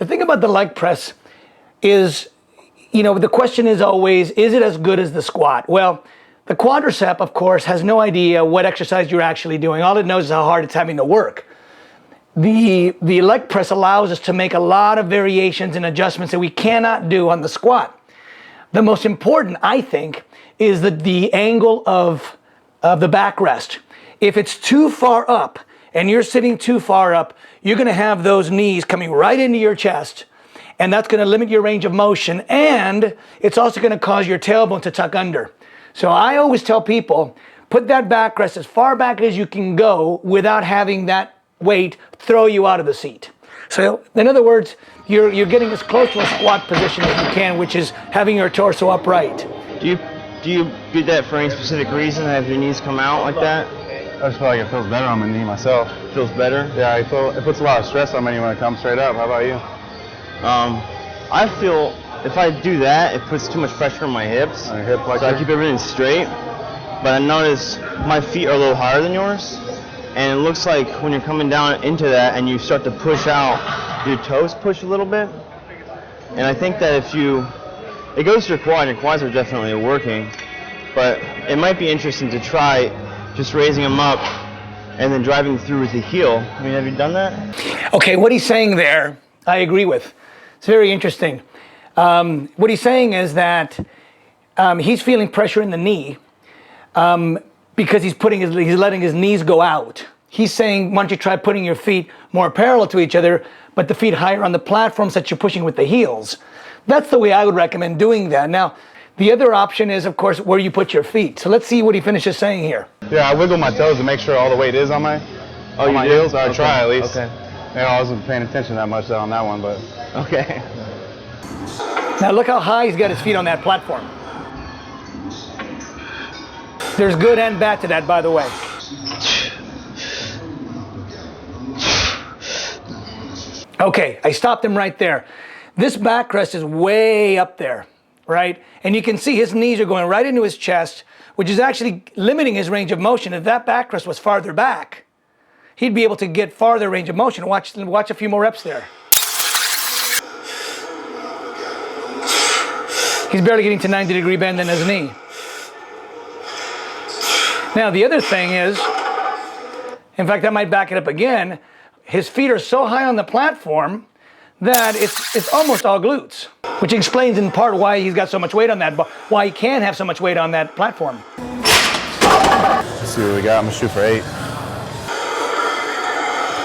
The thing about the leg press is, the question is always, is it as good as the squat? Well, the quadricep, of course, has no idea what exercise you're actually doing. All it knows is how hard it's having to work. The leg press allows us to make a lot of variations and adjustments that we cannot do on the squat. The most important, I think, is the angle of the backrest. If it's too far up and you're sitting too far up, you're going to have those knees coming right into your chest, and that's going to limit your range of motion, and it's also going to cause your tailbone to tuck under. So I always tell people, put that backrest as far back as you can go without having that weight throw you out of the seat. So in other words, you're getting as close to a squat position as you can, which is having your torso upright. Do you do that for any specific reason, have your knees come out like that? I just feel like it feels better on my knee myself. Feels better? Yeah, it puts a lot of stress on my knee when it comes straight up. How about you? I feel if I do that, it puts too much pressure on my hips. On your hip flexor? So I keep everything straight. But I notice my feet are a little higher than yours. And it looks like when you're coming down into that and you start to push out, your toes push a little bit. And I think that it goes to your quads are definitely working. But it might be interesting to try just raising them up and then driving through with the heel. I mean, have you done that? Okay, what he's saying there, I agree with. It's very interesting. What he's saying is that he's feeling pressure in the knee because he's letting his knees go out. He's saying, why don't you try putting your feet more parallel to each other, but the feet higher on the platform so that you're pushing with the heels. That's the way I would recommend doing that. Now, the other option is, of course, where you put your feet. So let's see what he finishes saying here. Yeah, I wiggle my toes to make sure all the weight is on my heels. I try at least. Okay. I wasn't paying attention that much on that one, but. Okay. Now look how high he's got his feet on that platform. There's good and bad to that, by the way. Okay, I stopped him right there. This backrest is way up there, right? And you can see his knees are going right into his chest, which is actually limiting his range of motion. If that backrest was farther back, he'd be able to get farther range of motion. Watch a few more reps there. He's barely getting to 90-degree bend in his knee. Now, the other thing is, in fact, I might back it up again, his feet are so high on the platform that it's almost all glutes, which explains in part why he's got so much weight on that, why he can have so much weight on that platform. Let's see what we got. I'm gonna shoot for 8.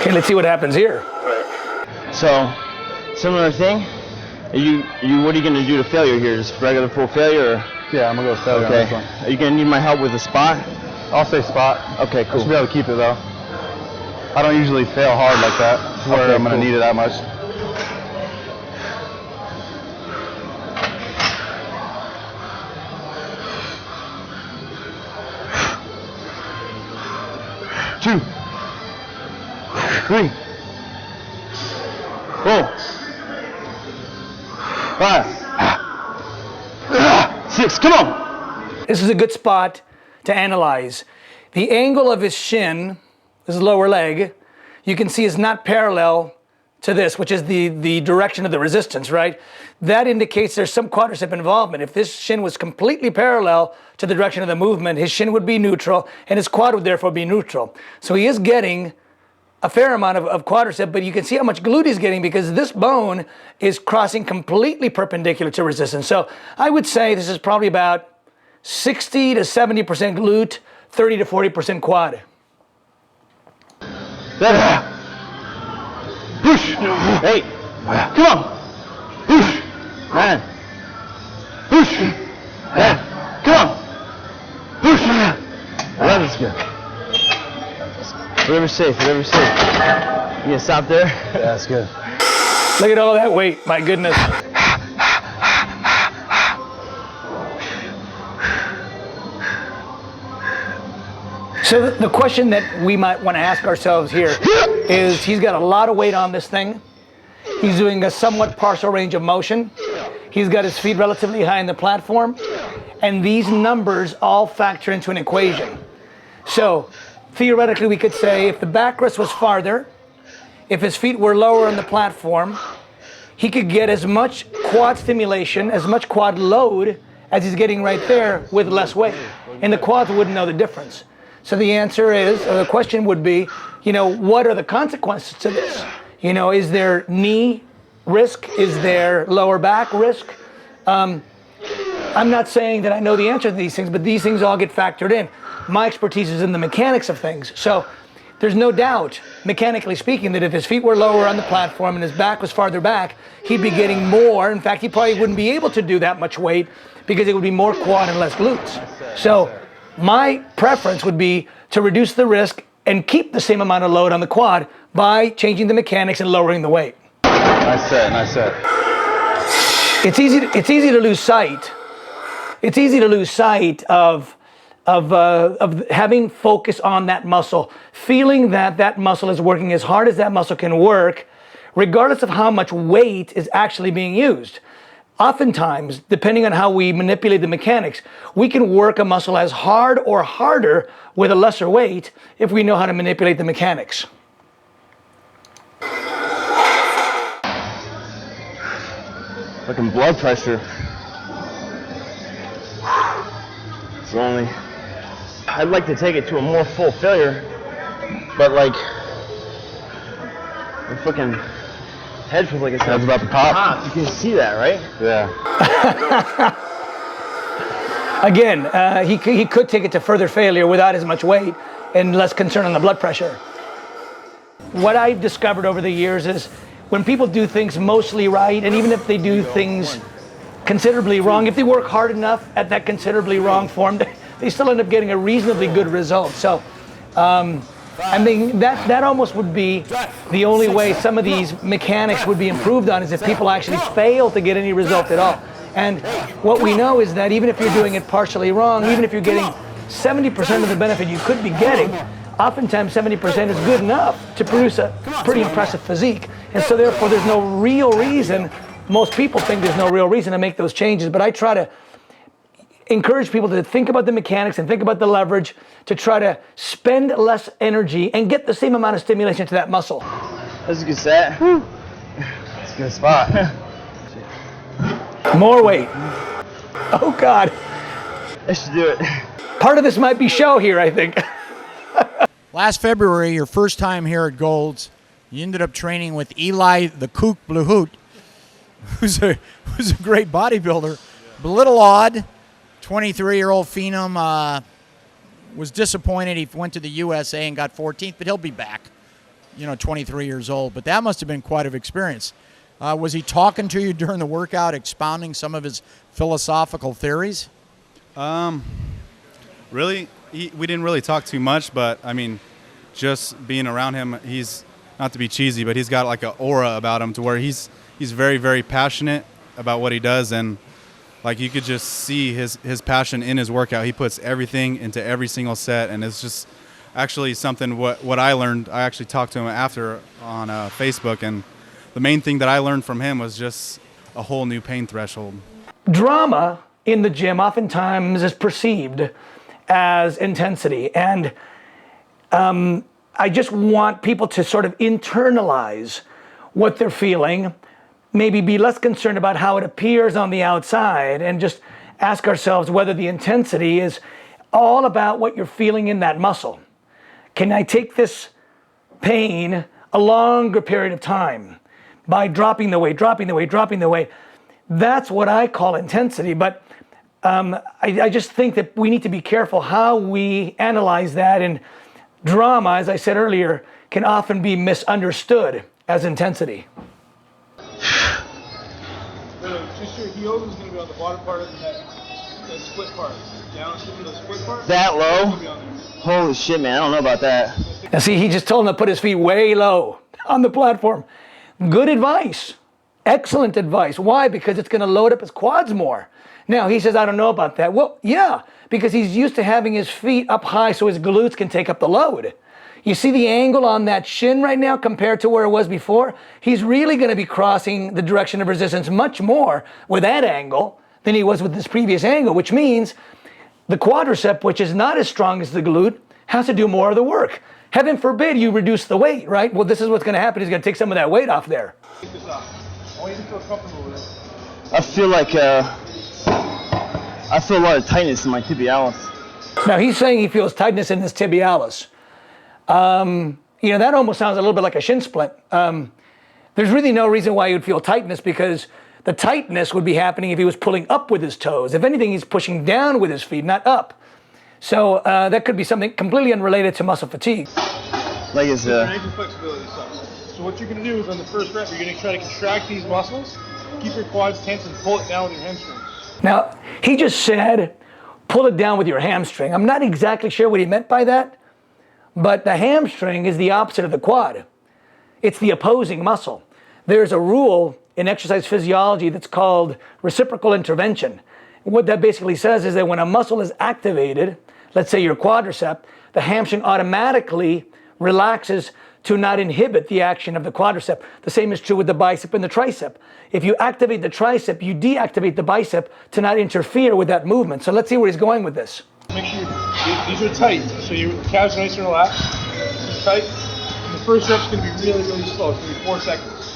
Okay, let's see what happens here. So, similar thing. What are you gonna do to failure here? Just regular full failure? Or? Yeah, I'm gonna go with failure on this one. Are you gonna need my help with the spot? I'll say spot. Okay, cool. I should be able to keep it though. I don't usually fail hard like that, where I'm gonna need it that much. Two. 3. 4. 5. 6. Come on. This is a good spot to analyze. The angle of his shin, his lower leg, you can see is not parallel to this, which is the direction of the resistance, right? That indicates there's some quadricep involvement. If this shin was completely parallel to the direction of the movement, his shin would be neutral and his quad would therefore be neutral. So he is getting a fair amount of quadricep, but you can see how much glute he's getting because this bone is crossing completely perpendicular to resistance. So I would say this is probably about 60 to 70% glute, 30 to 40% quad. Push. 8. Come on. Push. 9. Push. 10. Come on. Push. 11's good. Whatever's safe, whatever's safe. You gonna stop there? Yeah, that's good. Look at all that weight, my goodness. So the question that we might want to ask ourselves here is, he's got a lot of weight on this thing. He's doing a somewhat partial range of motion. He's got his feet relatively high in the platform. And these numbers all factor into an equation. So theoretically, we could say if the backrest was farther, if his feet were lower on the platform, he could get as much quad stimulation, as much quad load as he's getting right there with less weight. And the quads wouldn't know the difference. So the answer is, or the question would be, what are the consequences to this? Is there knee risk? Is there lower back risk? I'm not saying that I know the answer to these things, but these things all get factored in. My expertise is in the mechanics of things. So there's no doubt, mechanically speaking, that if his feet were lower on the platform and his back was farther back, he'd be getting more. In fact, he probably wouldn't be able to do that much weight because it would be more quad and less glutes. So my preference would be to reduce the risk and keep the same amount of load on the quad by changing the mechanics and lowering the weight. Nice set, nice set. It's easy to lose sight. It's easy to lose sight of having focus on that muscle, feeling that muscle is working as hard as that muscle can work, regardless of how much weight is actually being used. Oftentimes, depending on how we manipulate the mechanics, we can work a muscle as hard or harder with a lesser weight if we know how to manipulate the mechanics. Fucking blood pressure. It's only. I'd like to take it to a more full failure, but like, my fucking head feels like it's about to pop. You can see that, right? Yeah. Again, he could take it to further failure without as much weight and less concern on the blood pressure. What I've discovered over the years is when people do things mostly right, and even if they do things considerably wrong, if they work hard enough at that considerably wrong form, they still end up getting a reasonably good result. So I mean, that almost would be the only way some of these mechanics would be improved on, is if people actually fail to get any result at all. And what we know is that even if you're doing it partially wrong, even if you're getting 70% of the benefit you could be getting, oftentimes 70% is good enough to produce a pretty impressive physique. And so therefore there's no real reason, most people think there's no real reason to make those changes, but I try to encourage people to think about the mechanics and think about the leverage to try to spend less energy and get the same amount of stimulation to that muscle. That's a good set. That's a good spot. More weight. Oh God. I should do it. Part of this might be show here, I think. Last February, your first time here at Gold's, you ended up training with Eli the Kook Blahut, who's a great bodybuilder, but a little odd. 23-year-old phenom, was disappointed. He went to the USA and got 14th, but he'll be back. 23 years old. But that must have been quite an experience. Was he talking to you during the workout, expounding some of his philosophical theories? Really, we didn't really talk too much, but I mean, just being around him, he's, not to be cheesy, but he's got like an aura about him to where he's very, very passionate about what he does, and like you could just see his passion in his workout. He puts everything into every single set, and it's just actually something what I learned. I actually talked to him after on Facebook, and the main thing that I learned from him was just a whole new pain threshold. Drama in the gym oftentimes is perceived as intensity, and I just want people to sort of internalize what they're feeling, maybe be less concerned about how it appears on the outside, and just ask ourselves whether the intensity is all about what you're feeling in that muscle. Can I take this pain a longer period of time by dropping the weight, dropping the weight, dropping the weight? That's what I call intensity, but I just think that we need to be careful how we analyze that, and drama, as I said earlier, can often be misunderstood as intensity. Just your heels is going to be on the bottom part of the neck. The split part. Down to the split part. That low? Holy shit, man. I don't know about that. And see, he just told him to put his feet way low on the platform. Good advice. Excellent advice. Why? Because it's going to load up his quads more. Now, he says, I don't know about that. Well, yeah, because he's used to having his feet up high so his glutes can take up the load. You see the angle on that shin right now compared to where it was before? He's really going to be crossing the direction of resistance much more with that angle than he was with this previous angle, which means the quadricep, which is not as strong as the glute, has to do more of the work. Heaven forbid you reduce the weight, right? Well, this is what's going to happen. He's going to take some of that weight off there. Take this off. want you to feel comfortable with it. I feel like I feel a lot of tightness in my tibialis. Now he's saying he feels tightness in his tibialis. You know, that almost sounds a little bit like a shin splint. There's really no reason why you'd feel tightness, because the tightness would be happening if he was pulling up with his toes. If anything, he's pushing down with his feet, not up. So that could be something completely unrelated to muscle fatigue. Like is Your ankle flexibility sucks. So what you're going to do is on the first rep, you're going to try to contract these muscles, keep your quads tense, and pull it down with your hamstrings. Now, he just said, pull it down with your hamstring. I'm not exactly sure what he meant by that, but the hamstring is the opposite of the quad. It's the opposing muscle. There's a rule in exercise physiology that's called reciprocal intervention. What that basically says is that when a muscle is activated, let's say your quadricep, the hamstring automatically relaxes to not inhibit the action of the quadricep. The same is true with the bicep and the tricep. If you activate the tricep, you deactivate the bicep to not interfere with that movement. So let's see where he's going with this. Make sure these are tight, so your calves are nice and relaxed. This is tight. And the first rep's going to be really, really slow. It's going to be 4 seconds.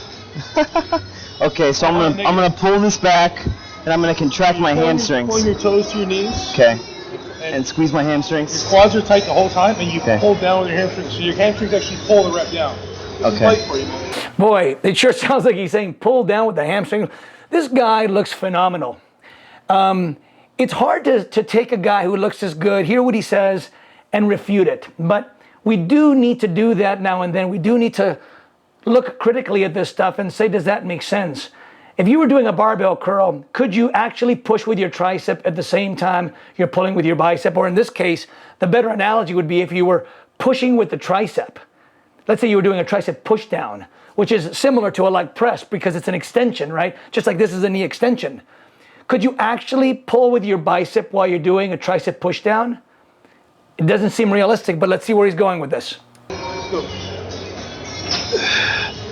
Okay, so I'm gonna pull this back, and I'm gonna contract my hamstrings. Pulling your toes to your knees. Okay. And squeeze my hamstrings. Your quads are tight the whole time, and you Okay. pull down with your hamstrings. So your hamstrings actually pull the rep down. This is Okay. light for you, man. Boy, it sure sounds like he's saying pull down with the hamstring. This guy looks phenomenal. It's hard to take a guy who looks this good, hear what he says, and refute it. But we do need to do that now and then. We do need to look critically at this stuff and say, does that make sense? If you were doing a barbell curl, could you actually push with your tricep at the same time you're pulling with your bicep? Or in this case, the better analogy would be if you were pushing with the tricep. Let's say you were doing a tricep push down, which is similar to a leg press because it's an extension, right? Just like this is a knee extension. Could you actually pull with your bicep while you're doing a tricep push down? It doesn't seem realistic, but let's see where he's going with this. Let's go.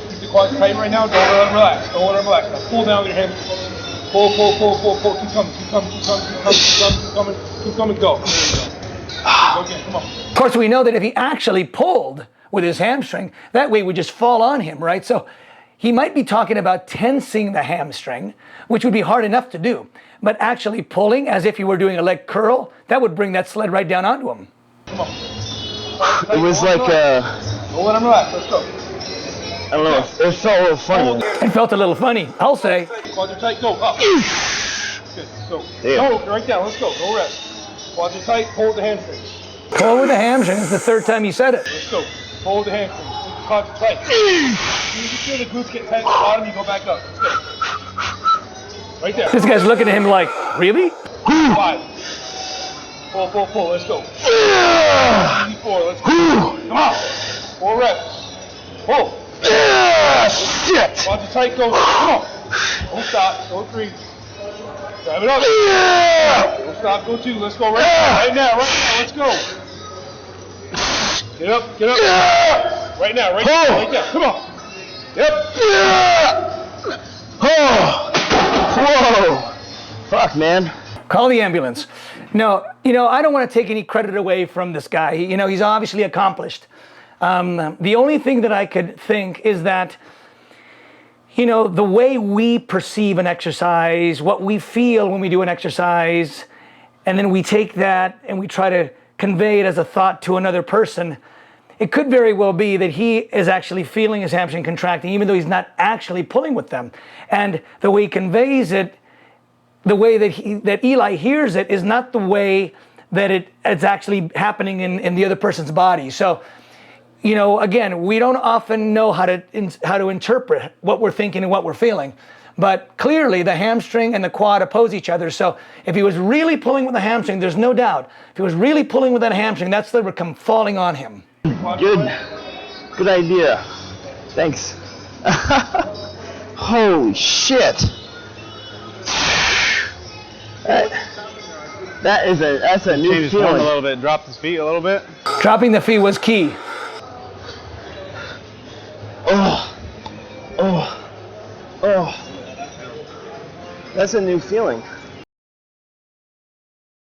Keep the quads tight right now. Don't let them relax. Don't let them relax. Now pull down with your hamstrings. Pull, pull, pull, pull, pull. Keep coming, keep coming, keep coming, keep coming, keep coming, keep coming, go. There you go. Go again, come on. Of course, we know that if he actually pulled with his hamstring, that way would just fall on him, right? So he might be talking about tensing the hamstring, which would be hard enough to do. But actually pulling, as if you were doing a leg curl, that would bring that sled right down onto him. Come on. It was like Don't let them relax. Let's go. I don't know. It felt a little funny. It felt a little funny, I'll say. Quads are tight. Go up. Good. Go. Damn. No, right down. Let's go. No rest. Quads are tight. Pull with the hamstrings. Pull with the hamstring. It's the third time you said it. Let's go. Pull with the hamstrings. Quads are tight. As soon as you feel the glutes get tight at the bottom, you go back up. Let's go. Right there. This guy's looking at him like, really? 5. Pull, pull, pull. Let's go. Easy 4. Let's go. Come on. 4 reps. Pull. Shit! Quads are tight. Go. Come on. Don't stop. Go 3. Drive it up. Don't stop. Go 2. Let's go right now. Right now. Right now. Let's go. Get up. Get up. Right now. Right now. Right now. Come on. Get up. Oh! Whoa! Fuck, man. Call the ambulance. No, I don't want to take any credit away from this guy. He's obviously accomplished. The only thing that I could think is that, the way we perceive an exercise, what we feel when we do an exercise, and then we take that and we try to convey it as a thought to another person, it could very well be that he is actually feeling his hamstring contracting, even though he's not actually pulling with them. And the way he conveys it, the way that Eli hears it, is not the way that it's actually happening in the other person's body. So, again, we don't often know how to interpret what we're thinking and what we're feeling. But clearly, the hamstring and the quad oppose each other. So if he was really pulling with the hamstring, there's no doubt. If he was really pulling with that hamstring, that sled would come falling on him. Good idea. Thanks. Holy shit. That's a new Change his form a feeling. little bit, drop his feet a little bit. Dropping the feet was key. Oh. That's a new feeling.